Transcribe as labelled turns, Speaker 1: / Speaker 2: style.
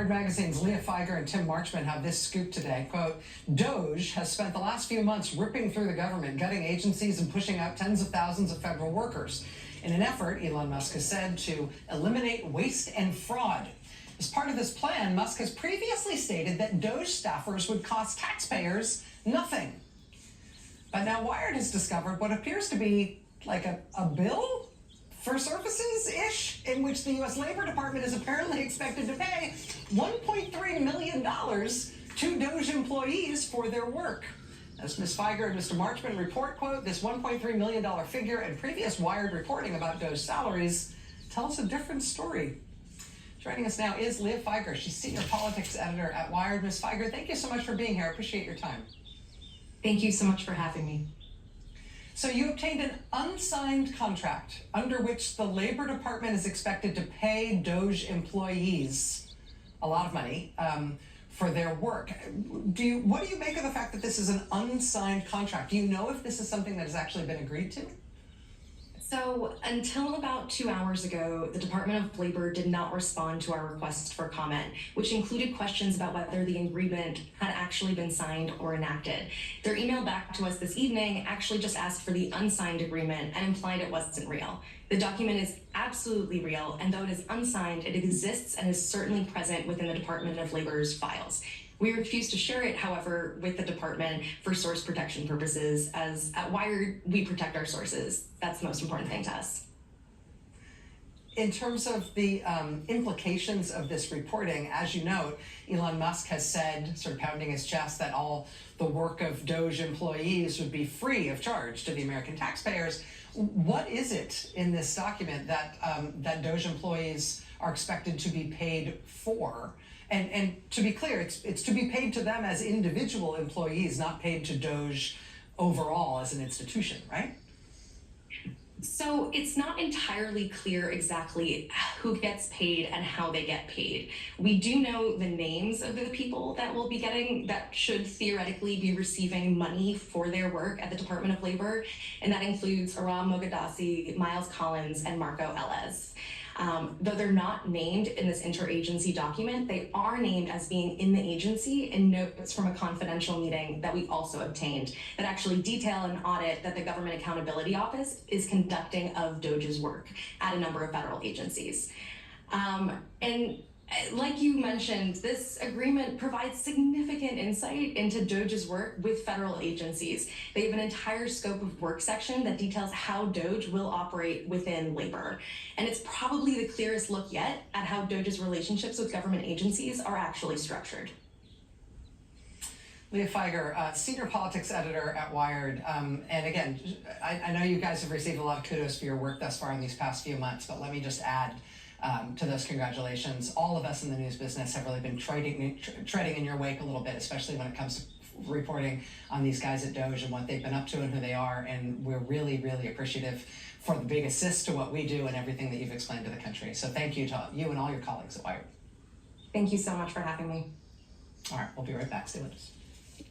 Speaker 1: Wired Magazine's Leah Feiger and Tim Marchman have this scoop today. Quote, Doge has spent the last few months ripping through the government, gutting agencies and pushing out tens of thousands of federal workers in an effort, Elon Musk has said, to eliminate waste and fraud. As part of this plan, Musk has previously stated that Doge staffers would cost taxpayers nothing. But now Wired has discovered what appears to be like a bill for services-ish, in which the U.S. Labor Department is apparently expected to pay $1.3 million to Doge employees for their work. As Ms. Feiger and Mr. Marchman report, quote, this $1.3 million figure and previous Wired reporting about Doge salaries tell us a different story. Joining us now is Leah Feiger. She's senior politics editor at Wired. Ms. Feiger, thank you so much for being here. I appreciate your time.
Speaker 2: Thank you so much for having me.
Speaker 1: So you obtained an unsigned contract under which the Labor Department is expected to pay Doge employees a lot of money for their work. What do you make of the fact that this is an unsigned contract? Do you know if this is something that has actually been agreed to?
Speaker 2: So until about 2 hours ago, the Department of Labor did not respond to our request for comment, which included questions about whether the agreement had actually been signed or enacted. Their email back to us this evening actually just asked for the unsigned agreement and implied it wasn't real. The document is absolutely real, and though it is unsigned, it exists and is certainly present within the Department of Labor's files. We refuse to share it, however, with the department for source protection purposes, as at Wired, we protect our sources. That's the most important thing to us.
Speaker 1: In terms of the implications of this reporting, as you note, Elon Musk has said, sort of pounding his chest, that all the work of Doge employees would be free of charge to the American taxpayers. What is it in this document that that Doge employees are expected to be paid for? And to be clear, it's to be paid to them as individual employees, not paid to Doge overall as an institution, right?
Speaker 2: So it's not entirely clear exactly who gets paid and how they get paid. We do know the names of the people that will be getting, that should theoretically be receiving money for their work at the Department of Labor, and that includes Aram Mogadassi, Miles Collins, and Marco Ellis. Though they're not named in this interagency document, they are named as being in the agency in notes from a confidential meeting that we also obtained that actually detail an audit that the Government Accountability Office is conducting of Doge's work at a number of federal agencies. And like you mentioned, this agreement provides significant insight into Doge's work with federal agencies. They have an entire scope of work section that details how Doge will operate within labor. And it's probably the clearest look yet at how Doge's relationships with government agencies are actually structured.
Speaker 1: Leah Feiger, senior politics editor at Wired. And again, I know you guys have received a lot of kudos for your work thus far in these past few months, but let me just add to those congratulations. All of us in the news business have really been treading in your wake a little bit, especially when it comes to reporting on these guys at Doge and what they've been up to and who they are. And we're really, really appreciative for the big assist to what we do and everything that you've explained to the country. So thank you to you and all your colleagues at Wired.
Speaker 2: Thank you so much for having me.
Speaker 1: All right, we'll be right back. Stay with us.